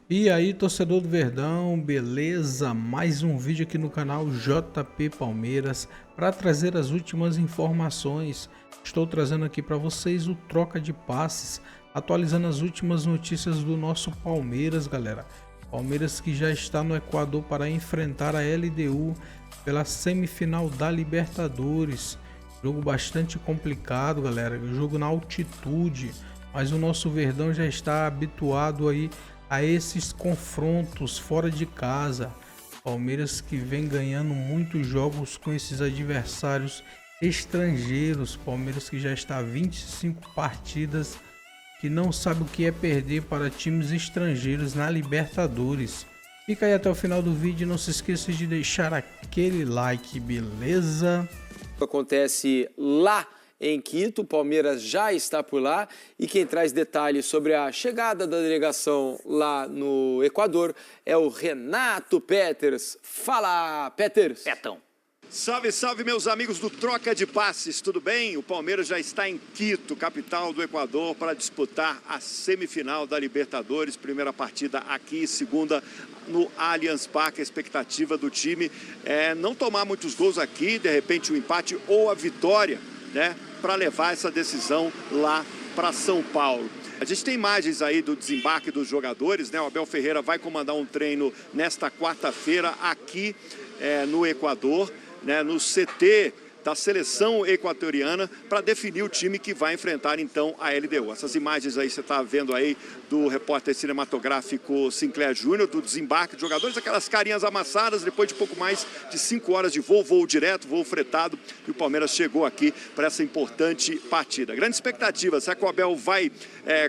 E aí, torcedor do Verdão, beleza? Mais um vídeo aqui no canal JP Palmeiras para trazer as últimas informações. Estou trazendo aqui para vocês o troca de passes, atualizando as últimas notícias do nosso Palmeiras, galera. Palmeiras que já está no Equador para enfrentar a LDU pela semifinal da Libertadores. Jogo bastante complicado, galera. Jogo na altitude, mas o nosso Verdão já está habituado aí a esses confrontos fora de casa. Palmeiras que vem ganhando muitos jogos com esses adversários estrangeiros. Palmeiras que já está 25 partidas, que não sabe o que é perder para times estrangeiros na Libertadores. Fica aí até o final do vídeo e não se esqueça de deixar aquele like, beleza? Acontece lá em Quito, o Palmeiras já está por lá, e quem traz detalhes sobre a chegada da delegação lá no Equador é o Renato Peters. Fala, Peters! Petão. Salve, salve, meus amigos do Troca de Passes, tudo bem? O Palmeiras já está em Quito, capital do Equador, para disputar a semifinal da Libertadores. Primeira partida aqui, segunda no Allianz Parque. A expectativa do time é não tomar muitos gols aqui, de repente o empate ou a vitória, né, para levar essa decisão lá para São Paulo. A gente tem imagens aí do desembarque dos jogadores, né? O Abel Ferreira vai comandar um treino nesta quarta-feira aqui no Equador, né, no CT da seleção equatoriana, para definir o time que vai enfrentar então a LDU. Essas imagens aí você está vendo aí do repórter cinematográfico Sinclair Júnior, do desembarque de jogadores, aquelas carinhas amassadas depois de pouco mais de 5 horas de voo direto, voo fretado, e o Palmeiras chegou aqui para essa importante partida. Grande expectativa, será que o Abel vai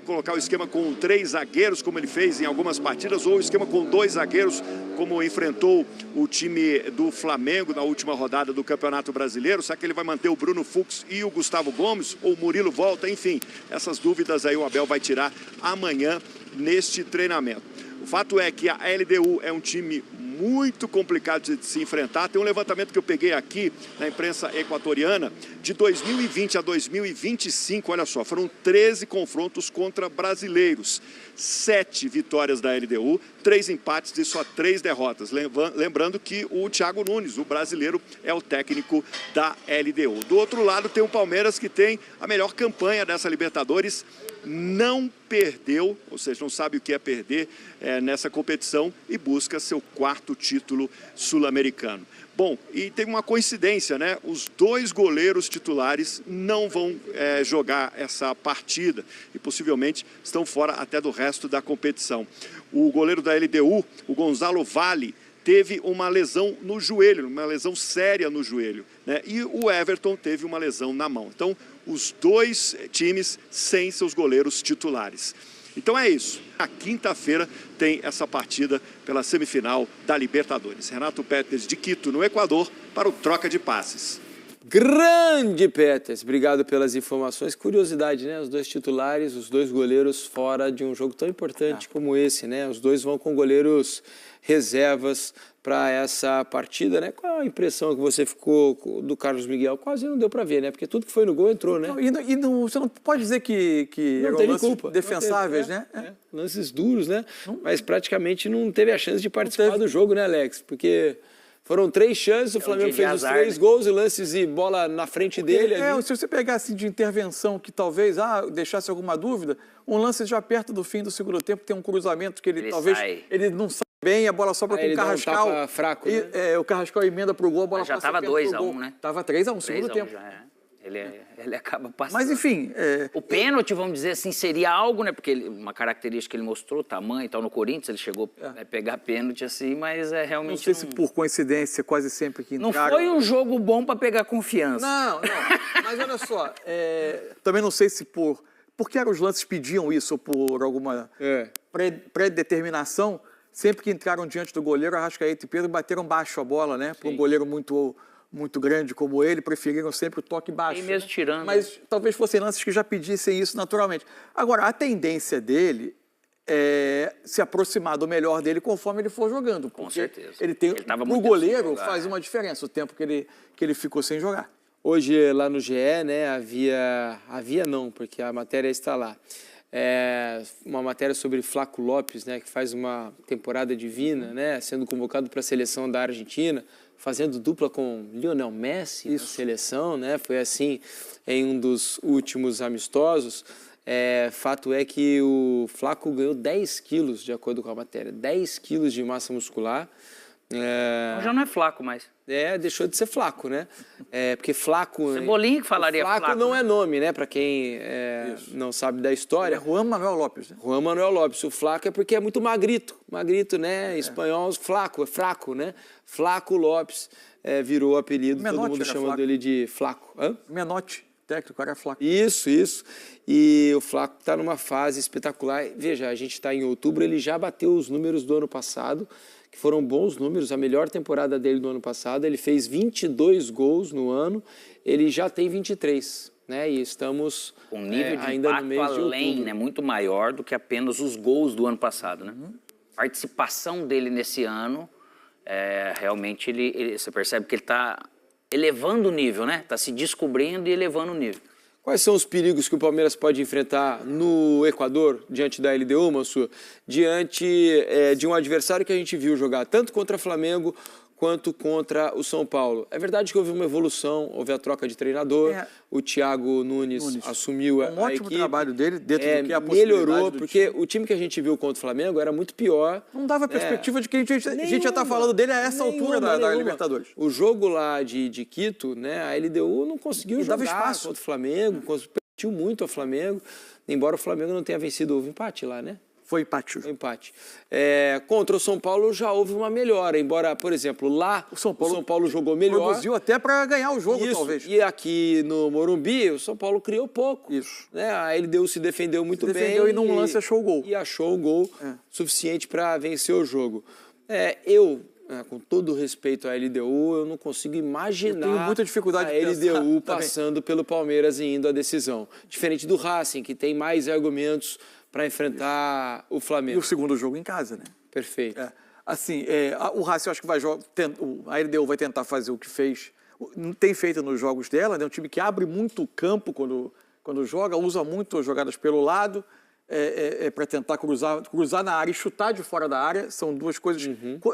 colocar o esquema com 3 zagueiros, como ele fez em algumas partidas, ou o esquema com 2 zagueiros, como enfrentou o time do Flamengo na última rodada do Campeonato Brasileiro? Será que ele vai manter o Bruno Fux e o Gustavo Gomes, ou o Murilo volta? Enfim, essas dúvidas aí o Abel vai tirar amanhã neste treinamento. O fato é que a LDU é um time muito complicado de se enfrentar. Tem um levantamento que eu peguei aqui na imprensa equatoriana, de 2020 a 2025, olha só, foram 13 confrontos contra brasileiros, 7 vitórias da LDU, 3 empates e só 3 derrotas. Lembrando que o Thiago Nunes, o brasileiro, é o técnico da LDU. Do outro lado tem o Palmeiras, que tem a melhor campanha dessa Libertadores, não perdeu, ou seja, não sabe o que é perder nessa competição, e busca seu 4º título sul-americano. Bom, e tem uma coincidência, né? Os 2 goleiros titulares não vão jogar essa partida e possivelmente estão fora até do resto da competição. O goleiro da LDU, o Gonzalo Valle, teve uma lesão no joelho, uma lesão séria no joelho, né? E o Everton teve uma lesão na mão. Então, os 2 times sem seus goleiros titulares. Então é isso. Na quinta-feira tem essa partida pela semifinal da Libertadores. Renato Peters de Quito, no Equador, para o Troca de Passes. Grande Peters, obrigado pelas informações. Curiosidade, né? Os 2 titulares, os 2 goleiros fora de um jogo tão importante como esse, né? Os 2 vão com goleiros reservas para essa partida, né? Qual a impressão que você ficou do Carlos Miguel? Quase não deu para ver, né? Porque tudo que foi no gol entrou, né? Você não pode dizer que não eram teve lances culpa, defensáveis, não teve, né? Lances duros, né? Mas praticamente não teve a chance de participar do jogo, né, Alex? Porque foram 3 chances, o Flamengo fez os 3 gols e lances e bola na frente dele. Ali. Se você pegar assim de intervenção que talvez deixasse alguma dúvida, um lance já perto do fim do segundo tempo, tem um cruzamento que ele talvez ele não sabe bem, a bola sobra com o Carrascal. Um fraco, né? O Carrascal emenda pro gol, a bola já passa estava perto do 2-1, gol. né? Tava 3-1, segundo tempo. Já, ele acaba passando. Mas enfim... O pênalti, vamos dizer assim, seria algo, né? Porque uma característica que ele mostrou, tamanho e tal, no Corinthians, ele chegou a pegar pênalti assim, mas realmente... Não sei se por coincidência, quase sempre que entraram... Não foi um jogo bom para pegar confiança. Não. Mas olha só, também não sei se por que os lances pediam isso, ou por alguma pré-determinação, sempre que entraram diante do goleiro, Arrascaeta e Pedro bateram baixo a bola, né? Para um goleiro muito grande como ele, preferiram sempre o toque baixo. E mesmo tirando. Mas talvez fossem lances que já pedissem isso naturalmente. Agora, a tendência dele é se aproximar do melhor dele conforme ele for jogando. Com certeza. O goleiro faz uma diferença, o tempo que ele ficou sem jogar. Hoje, lá no GE, né, havia não, porque a matéria está lá. uma matéria sobre Flaco Lopes, né, que faz uma temporada divina, né, sendo convocado para a seleção da Argentina, fazendo dupla com Lionel Messi na seleção, né, foi assim em um dos últimos amistosos. Fato é que o Flaco ganhou 10 quilos, de acordo com a matéria, 10 quilos de massa muscular. Então já não é flaco mais. Deixou de ser flaco, né? Porque flaco... Cebolinha que falaria flaco. Flaco não é nome, né? Para quem não sabe da história. É Juan Manuel Lopes, né? Juan Manuel Lopes. O flaco é porque é muito magrito. Magrito, né? Espanhol, flaco, é fraco, né? Flaco Lopes virou o apelido, Menotti, todo mundo chama dele de Flaco. Menotti, técnico, era Flaco. Isso. E o Flaco está numa fase espetacular. Veja, a gente está em outubro, ele já bateu os números do ano passado, que foram bons números, a melhor temporada dele do ano passado. Ele fez 22 gols no ano, ele já tem 23, né? E estamos um nível de ainda no mês de além, outubro. né? Muito maior do que apenas os gols do ano passado, né? A participação dele nesse ano, realmente você percebe que ele está elevando o nível, né? Está se descobrindo e elevando o nível. Quais são os perigos que o Palmeiras pode enfrentar no Equador, diante da LDU, Mansur? Diante de um adversário que a gente viu jogar tanto contra o Flamengo quanto contra o São Paulo. É verdade que houve uma evolução, houve a troca de treinador, o Thiago Nunes assumiu a equipe. Um ótimo trabalho dele, dentro do que é a possibilidade melhorou, porque o time que a gente viu contra o Flamengo era muito pior. Não dava perspectiva de que a gente já está falando dele a essa altura da Libertadores. O jogo lá de Quito, né, a LDU não conseguiu jogar contra o Flamengo, competiu muito ao Flamengo, embora o Flamengo não tenha vencido, houve empate lá, né? Foi empate. Contra o São Paulo já houve uma melhora, embora, por exemplo, lá o São Paulo jogou melhor. Produziu até para ganhar o jogo, talvez. E aqui no Morumbi, o São Paulo criou pouco. Né? A LDU se defendeu muito bem. Defendeu e num lance achou o gol. E achou o gol suficiente para vencer o jogo. Com todo respeito à LDU, eu não consigo imaginar tenho muita dificuldade a LDU passando pelo Palmeiras e indo à decisão. Diferente do Racing, que tem mais argumentos para enfrentar o Flamengo. E o segundo jogo em casa, né? Perfeito. O Racing, eu acho que a LDU vai tentar fazer o que tem feito nos jogos dela, né? Um time que abre muito o campo quando joga, usa muito as jogadas pelo lado, para tentar cruzar na área e chutar de fora da área. São duas coisas.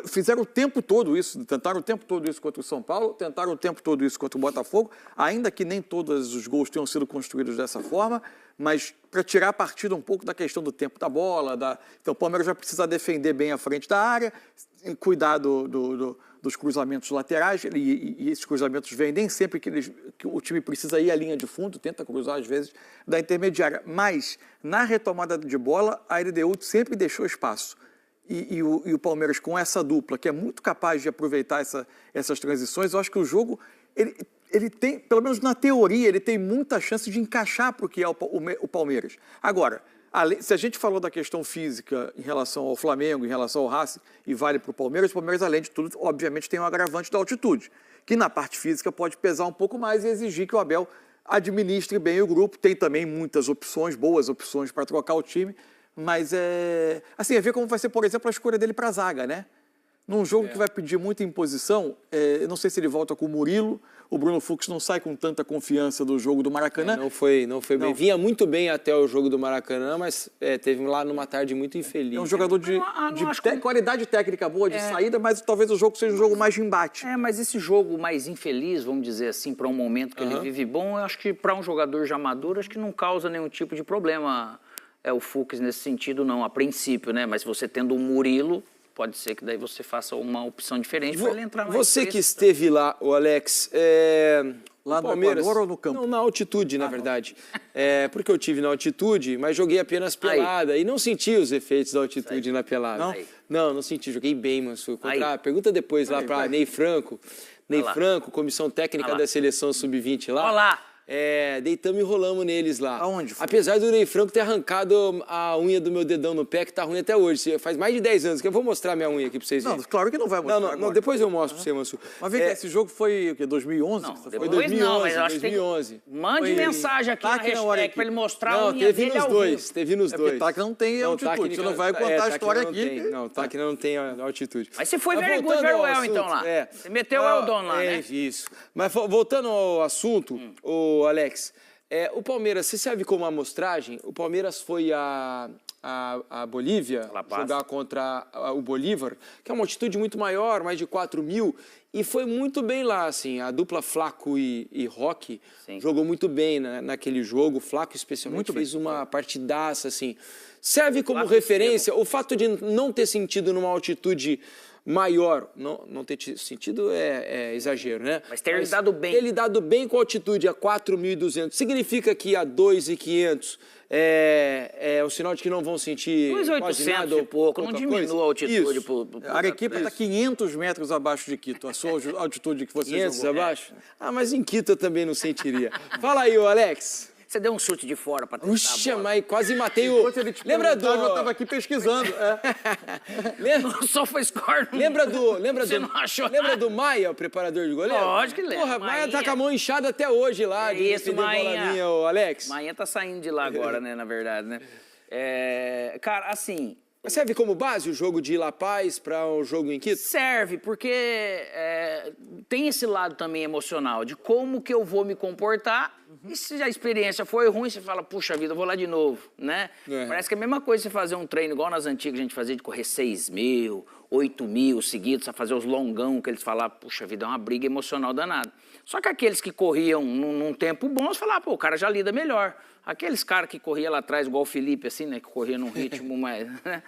Fizeram o tempo todo isso, tentaram o tempo todo isso contra o São Paulo, tentaram o tempo todo isso contra o Botafogo, ainda que nem todos os gols tenham sido construídos dessa forma, mas para tirar partido um pouco da questão do tempo da bola. Então o Palmeiras vai precisar defender bem a frente da área, cuidar dos cruzamentos laterais, e esses cruzamentos vêm nem sempre que o time precisa ir à linha de fundo, tenta cruzar às vezes da intermediária, mas na retomada de bola a LDU sempre deixou espaço. E o Palmeiras, com essa dupla, que é muito capaz de aproveitar essas transições, eu acho que o jogo, ele tem, pelo menos na teoria, ele tem muita chance de encaixar para o que é o Palmeiras. Agora, se a gente falou da questão física em relação ao Flamengo, em relação ao Racing, e vale para o Palmeiras, além de tudo, obviamente, tem um agravante da altitude, que na parte física pode pesar um pouco mais e exigir que o Abel administre bem o grupo. Tem também muitas opções, boas opções para trocar o time, mas é ver como vai ser, por exemplo, a escolha dele para a zaga, né? Num jogo que vai pedir muita imposição, eu não sei se ele volta com o Murilo, o Bruno Fux não sai com tanta confiança do jogo do Maracanã. Não foi bem. Vinha muito bem até o jogo do Maracanã, mas teve lá numa tarde muito infeliz. É um jogador de qualidade técnica boa, de saída, mas talvez o jogo seja um jogo mais de embate. Mas esse jogo mais infeliz, vamos dizer assim, para um momento que ele vive bom, eu acho que para um jogador já maduro, acho que não causa nenhum tipo de problema. O Fux nesse sentido, não, a princípio, né? Mas você tendo um Murilo, pode ser que daí você faça uma opção diferente para ele entrar mais. Você que esteve lá, o Alex, lá no Equador ou no campo? Não, na altitude, na verdade. Porque eu tive na altitude, mas joguei apenas pelada e não senti os efeitos da altitude na pelada. Não senti, joguei bem, Mansur. Pergunta depois lá para Ney Franco. Ney Franco, comissão técnica da seleção sub-20 lá. Olha lá. Deitamos e rolamos neles lá. Aonde foi? Apesar do Ney Franco ter arrancado a unha do meu dedão no pé, que tá ruim até hoje. Faz mais de 10 anos que eu vou mostrar minha unha aqui pra vocês verem. Não, claro que não vai mostrar. Não, depois eu mostro pra você, Mansur. Mas vem cá, esse jogo foi o quê? 2011? Não, foi 2011, não, mas eu acho 2011. Que mande mensagem aqui na hashtag pra ele mostrar a unha teve dele nos ao dois, vivo. teve nos dois. Tá que não tem altitude, você não vai contar a história aqui. Não, tá que não tem altitude. Mas você foi very good, very well, então, lá. Você meteu o Eldon lá, né? Isso. Mas voltando ao assunto, o Alex, O Palmeiras se serve como amostragem. O Palmeiras foi a Bolívia jogar contra o Bolívar, que é uma altitude muito maior, mais de 4.000, e foi muito bem lá, assim. A dupla Flaco e Roque jogou muito bem naquele jogo. O Flaco, especialmente, fez uma partidaça, assim. Serve como referência o fato de não ter sentido numa altitude maior, não ter sentido é exagero, né? Mas ter lidado bem. Ter lidado bem com a altitude a 4.200 significa que a 2.500 é o sinal de que não vão sentir 2.800 e pouco, não diminua a altitude. A Arequipa está 500 metros abaixo de Quito, a sua altitude que você 500 jogou. abaixo? Mas em Quito eu também não sentiria. Fala aí, ô Alex. Você deu um chute de fora para testar Puxa, a bola. mas quase matei o... Lembra do... Eu estava aqui pesquisando. Só foi score. Lembra do Maia, o preparador de goleiro? Lógico que lembra. Porra, Maia tá com a mão inchada até hoje lá. Isso, Maia. Ô Alex. Maia tá saindo de lá agora, né, na verdade, né? Cara, assim... Mas serve como base o jogo de La Paz para o jogo em Quito? Serve, porque tem esse lado também emocional, de como que eu vou me comportar. E se a experiência foi ruim, você fala, puxa vida, eu vou lá de novo, né? Parece que é a mesma coisa você fazer um treino igual nas antigas, a gente fazia de correr 6.000, 8.000 seguidos, a fazer os longão, que eles falavam, puxa vida, é uma briga emocional danada. Só que aqueles que corriam num tempo bom, você falava, pô, o cara já lida melhor. Aqueles caras que corriam lá atrás, igual o Felipe, assim, né, que corria num ritmo mais... Né?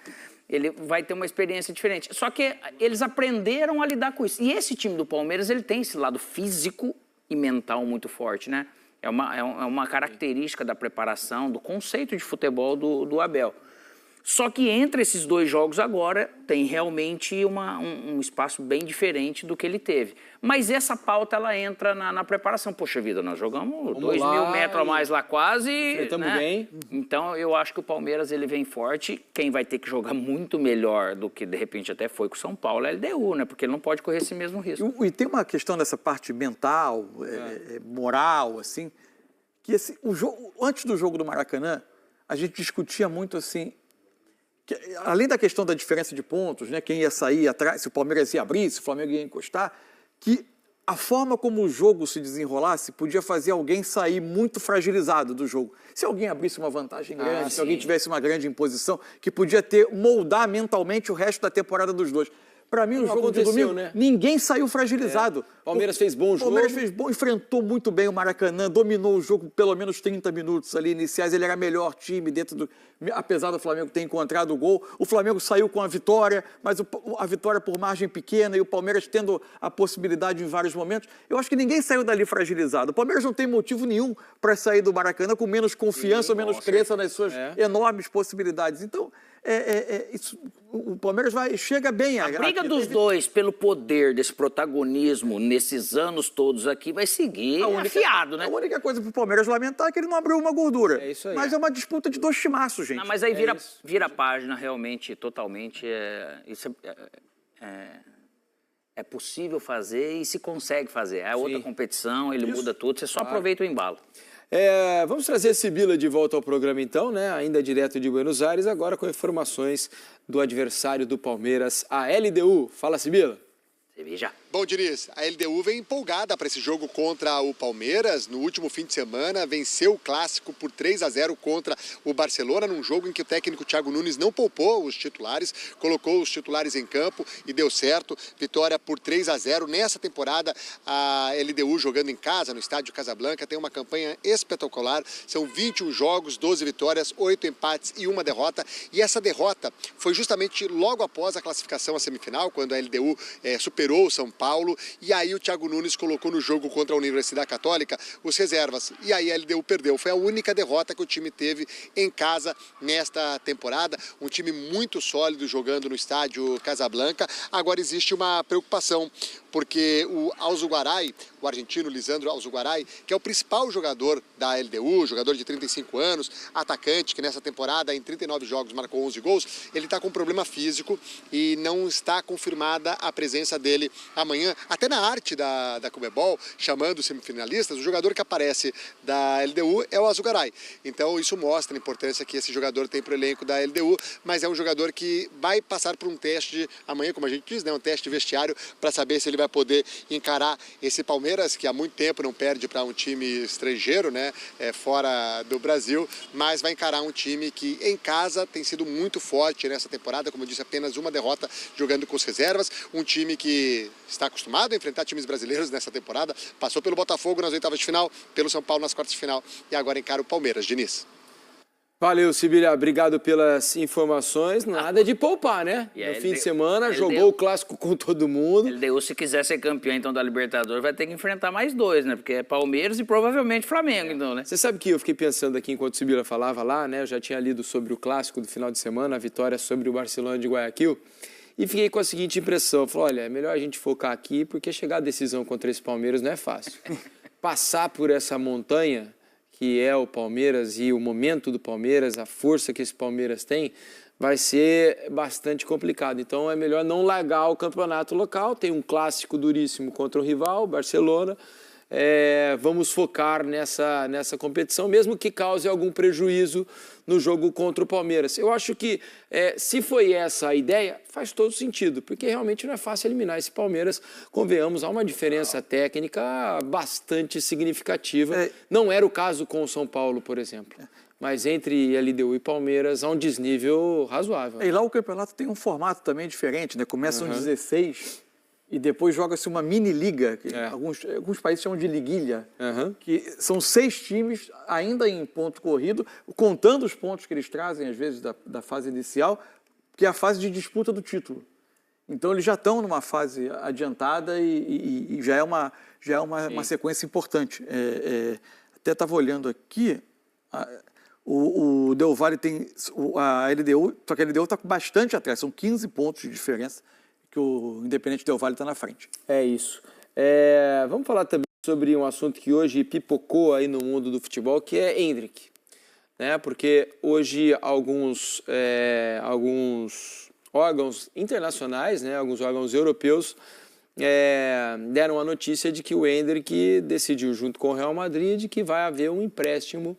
Ele vai ter uma experiência diferente. Só que eles aprenderam a lidar com isso. E esse time do Palmeiras, ele tem esse lado físico e mental muito forte, né? É uma característica da preparação, do conceito de futebol do Abel. Só que entre esses dois jogos agora tem realmente um espaço bem diferente do que ele teve. Mas essa pauta, ela entra na preparação. Poxa vida, nós jogamos 2.000 metros a mais lá quase. Enfrentamos bem. Então, eu acho que o Palmeiras ele vem forte. Quem vai ter que jogar muito melhor do que, de repente, até foi com o São Paulo é a LDU, né? Porque ele não pode correr esse mesmo risco. E tem uma questão dessa parte mental, moral, assim, que assim, antes do jogo do Maracanã, a gente discutia muito assim... além da questão da diferença de pontos, né, quem ia sair atrás, se o Palmeiras ia abrir, se o Flamengo ia encostar, que a forma como o jogo se desenrolasse podia fazer alguém sair muito fragilizado do jogo. Se alguém abrisse uma vantagem grande, se alguém tivesse uma grande imposição, que podia moldar mentalmente o resto da temporada dos dois. Para mim, o jogo de domingo, né? Ninguém saiu fragilizado. Palmeiras fez bom jogo. Palmeiras fez bom, enfrentou muito bem o Maracanã, dominou o jogo pelo menos 30 minutos ali iniciais. Ele era melhor time apesar do Flamengo ter encontrado o gol. O Flamengo saiu com a vitória, mas a vitória por margem pequena e o Palmeiras tendo a possibilidade em vários momentos. Eu acho que ninguém saiu dali fragilizado. O Palmeiras não tem motivo nenhum para sair do Maracanã com menos confiança ou menos crença nas suas enormes possibilidades. Então, o Palmeiras chega bem. A briga dos dois pelo poder desse protagonismo nesses anos todos aqui vai seguir afiado, né? A única coisa para o Palmeiras lamentar é que ele não abriu uma gordura. É isso aí. Mas é uma disputa de dois timaços, gente. Não, mas aí vira a página realmente, totalmente. Isso é possível fazer e se consegue fazer. É outra competição, ele muda tudo, você só aproveita o embalo. Vamos trazer Sibila de volta ao programa então, né? Ainda direto de Buenos Aires, agora com informações do adversário do Palmeiras, a LDU. Fala, Sibila. Cerveja. Bom, Diniz, a LDU vem empolgada para esse jogo contra o Palmeiras. No último fim de semana, venceu o Clássico por 3-0 contra o Barcelona, num jogo em que o técnico Thiago Nunes não poupou os titulares, colocou os titulares em campo e deu certo. Vitória por 3-0. Nessa temporada, a LDU jogando em casa, no estádio Casablanca, tem uma campanha espetacular. São 21 jogos, 12 vitórias, 8 empates e 1 derrota. E essa derrota foi justamente logo após a classificação à semifinal, quando a LDU superou o São Paulo. E aí o Thiago Nunes colocou no jogo contra a Universidade Católica os reservas. E aí a LDU perdeu. Foi a única derrota que o time teve em casa nesta temporada. Um time muito sólido jogando no estádio Casablanca. Agora existe uma preocupação, porque o Alzugaray, o argentino Lisandro Alzugaray, que é o principal jogador da LDU, jogador de 35 anos, atacante, que nessa temporada em 39 jogos marcou 11 gols, ele está com um problema físico e não está confirmada a presença dele dele amanhã. Até na arte da Conmebol, chamando os semifinalistas, o jogador que aparece da LDU é o Azugaray. Então isso mostra a importância que esse jogador tem para o elenco da LDU, mas é um jogador que vai passar por um teste amanhã, como a gente diz, né, um teste de vestiário, para saber se ele vai poder encarar esse Palmeiras, que há muito tempo não perde para um time estrangeiro, né, fora do Brasil, mas vai encarar um time que em casa tem sido muito forte nessa temporada, como eu disse, apenas uma derrota jogando com os reservas, um time que está acostumado a enfrentar times brasileiros nessa temporada, passou pelo Botafogo nas oitavas de final, pelo São Paulo nas quartas de final e agora encara o Palmeiras. Diniz. Valeu, Sibília. Obrigado pelas informações. Nada de poupar, né? No fim de semana, jogou o clássico com todo mundo. LDU, se quiser ser campeão, então, da Libertadores, vai ter que enfrentar mais dois, né? Porque é Palmeiras e provavelmente Flamengo, então, né? Você sabe que eu fiquei pensando aqui, enquanto Sibília falava lá, né? Eu já tinha lido sobre o clássico do final de semana, a vitória sobre o Barcelona de Guayaquil, e fiquei com a seguinte impressão. Falei, olha, é melhor a gente focar aqui, porque chegar à decisão contra esse Palmeiras não é fácil. Passar por essa montanha que é o Palmeiras e o momento do Palmeiras, a força que esse Palmeiras tem, vai ser bastante complicado. Então é melhor não largar o campeonato local, tem um clássico duríssimo contra o rival, Barcelona. Vamos focar nessa competição, mesmo que cause algum prejuízo no jogo contra o Palmeiras. Eu acho que, se foi essa a ideia, faz todo sentido, porque realmente não é fácil eliminar esse Palmeiras. Convenhamos, há uma diferença técnica bastante significativa. Não era o caso com o São Paulo, por exemplo. Mas entre LDU e Palmeiras há um desnível razoável. E lá o campeonato tem um formato também diferente, né? Começam 16... E depois joga-se uma mini-liga, que alguns países chamam de liguilha, que são 6 times ainda em ponto corrido, contando os pontos que eles trazem, às vezes, da fase inicial, que é a fase de disputa do título. Então, eles já estão numa fase adiantada e já é uma sequência importante. Até estava olhando aqui, o Del Valle tem a LDU, só que a LDU está bastante atrás, são 15 pontos de diferença, que o Independente Del Valle está na frente. É isso. Vamos falar também sobre um assunto que hoje pipocou aí no mundo do futebol, que é Endrick. Né? Porque hoje alguns órgãos internacionais, né, alguns órgãos europeus, deram a notícia de que o Endrick decidiu, junto com o Real Madrid, de que vai haver um empréstimo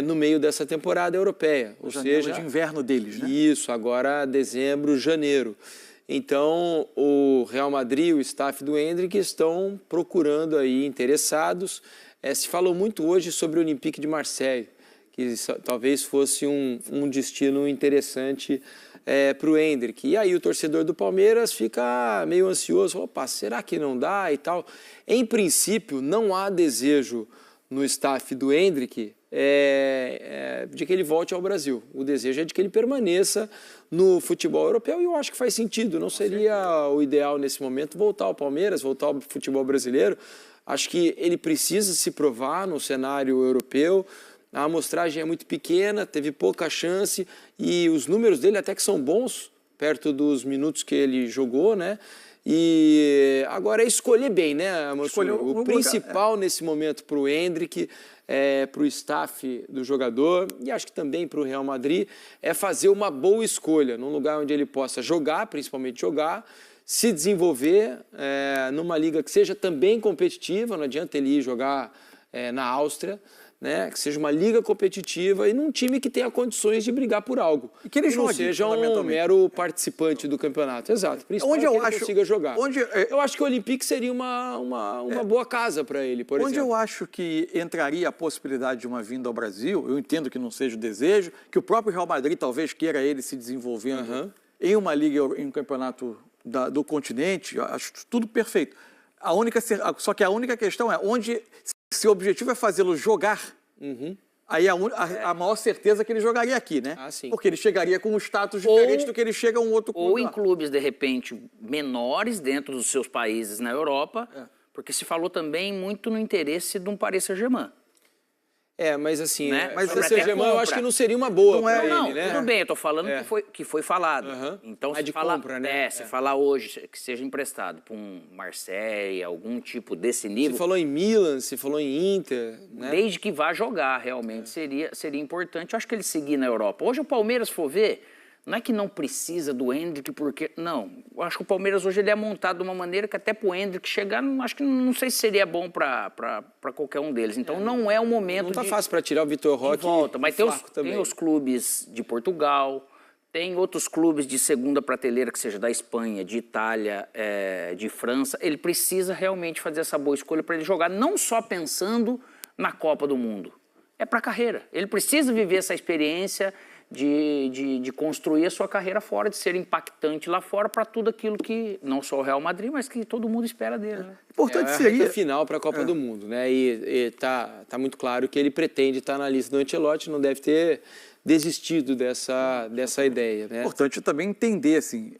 no meio dessa temporada europeia. Ou seja, de inverno deles, né? Isso, agora dezembro, janeiro. Então, o Real Madrid e o staff do Endrick estão procurando aí interessados. Se falou muito hoje sobre o Olympique de Marseille, que talvez fosse um destino interessante para o Endrick. E aí o torcedor do Palmeiras fica meio ansioso, opa, será que não dá e tal? Em princípio, não há desejo no staff do Endrick de que ele volte ao Brasil. O desejo é de que ele permaneça no futebol europeu e eu acho que faz sentido. Não seria o ideal nesse momento voltar ao Palmeiras, voltar ao futebol brasileiro. Acho que ele precisa se provar no cenário europeu. A amostragem é muito pequena, teve pouca chance e os números dele até que são bons, perto dos minutos que ele jogou, né? E agora é escolher bem, né, Mansur? O principal nesse momento para o Endrick, para o staff do jogador e acho que também para o Real Madrid, é fazer uma boa escolha num lugar onde ele possa jogar, principalmente jogar, se desenvolver numa liga que seja também competitiva, não adianta ele ir jogar na Áustria, né, que seja uma liga competitiva e num time que tenha condições de brigar por algo. E que ele não seja um mero participante do campeonato. Exato. Principalmente que ele consiga jogar. Eu acho que o Olympique seria uma boa casa para ele, por exemplo. Onde eu acho que entraria a possibilidade de uma vinda ao Brasil, eu entendo que não seja o desejo, que o próprio Real Madrid talvez queira ele se desenvolvendo em uma liga, em um campeonato do continente, eu acho tudo perfeito. Só que a única questão é onde, se o objetivo é fazê-lo jogar, aí a maior certeza é que ele jogaria aqui, né? Porque ele chegaria com um status diferente do que ele chega a um outro clube. Ou em clubes, de repente, menores dentro dos seus países na Europa, porque se falou também muito no interesse de um Paris Saint-Germain. Mas assim, né? Mas o Saint-Germain eu acho que não seria uma boa para ele, né? Tudo bem, eu tô falando que foi falado. Então, se falar, compra, né? Se falar hoje que seja emprestado para um Marseille, algum tipo desse nível... Você falou em Milan, você falou em Inter, né? Desde que vá jogar, realmente, seria importante. Eu acho que ele seguir na Europa. Hoje o Palmeiras, for ver, Não é que não precisa do Endrick, porque... Não, eu acho que o Palmeiras hoje ele é montado de uma maneira que até para o Endrick chegar, não sei se seria bom para qualquer um deles. Então não é o momento Não está fácil para tirar o Vitor Roque volta. Mas tem tem os clubes de Portugal, tem outros clubes de segunda prateleira, que seja da Espanha, de Itália, de França. Ele precisa realmente fazer essa boa escolha para ele jogar, não só pensando na Copa do Mundo. É para a carreira. Ele precisa viver essa experiência de construir a sua carreira fora, de ser impactante lá fora para tudo aquilo que, não só o Real Madrid, mas que todo mundo espera dele. Né? Importante a seria... reta final para a Copa do Mundo, né? E tá muito claro que ele pretende estar na lista do Ancelotti, não deve ter desistido dessa ideia, né? Importante também entender, assim,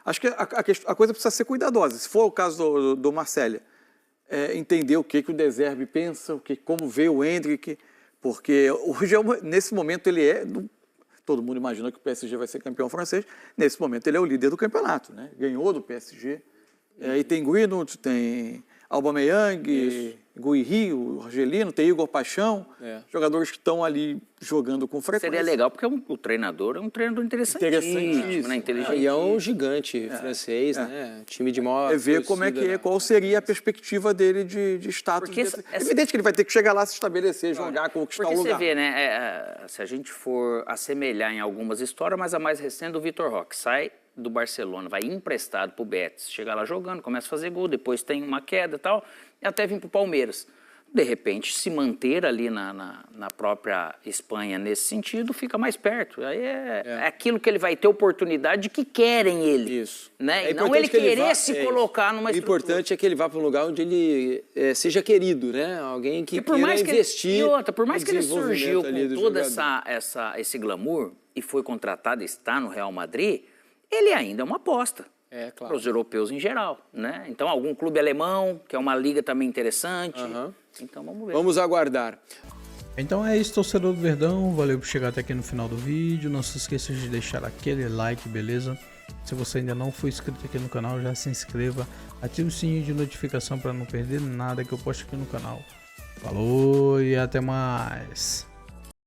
acho que a coisa precisa ser cuidadosa. Se for o caso do Marcelo, entender o que o De Zerbi pensa, como vê o Endrick, porque hoje, nesse momento, ele todo mundo imagina que o PSG vai ser campeão francês, nesse momento ele é o líder do campeonato, né? Ganhou do PSG, e tem Greenwood, tem Aubameyang, Guiri, o Argelino, tem Igor Paixão, jogadores que estão ali jogando com frequência. Seria legal, porque o treinador é um treinador interessantíssimo, né? Inteligente. E é um gigante francês, né? Time de maior ver como qual seria a perspectiva dele de status. É evidente que ele vai ter que chegar lá, se estabelecer, jogar, conquistar o lugar. Porque você vê, né? Se a gente for assemelhar em algumas histórias, mas a mais recente do Vitor Roque, sai do Barcelona, vai emprestado pro Betis, chega lá jogando, começa a fazer gol, depois tem uma queda e tal, e até vir pro Palmeiras. De repente, se manter ali na própria Espanha nesse sentido, fica mais perto. Aí é aquilo que ele vai ter oportunidade de que querem ele. Isso. Né? E não ele querer se colocar numa estrutura. O importante é que ele vá para um lugar onde ele seja querido, né? Alguém que queira investir. Por mais que ele surgiu com todo esse glamour e foi contratado e está no Real Madrid, ele ainda é uma aposta. Claro. Para os europeus em geral, né? Então, algum clube alemão, que é uma liga também interessante. Então, vamos ver. Vamos aguardar. Então é isso, torcedor do Verdão. Valeu por chegar até aqui no final do vídeo. Não se esqueça de deixar aquele like, beleza? Se você ainda não for inscrito aqui no canal, já se inscreva. Ative o sininho de notificação para não perder nada que eu posto aqui no canal. Falou e até mais.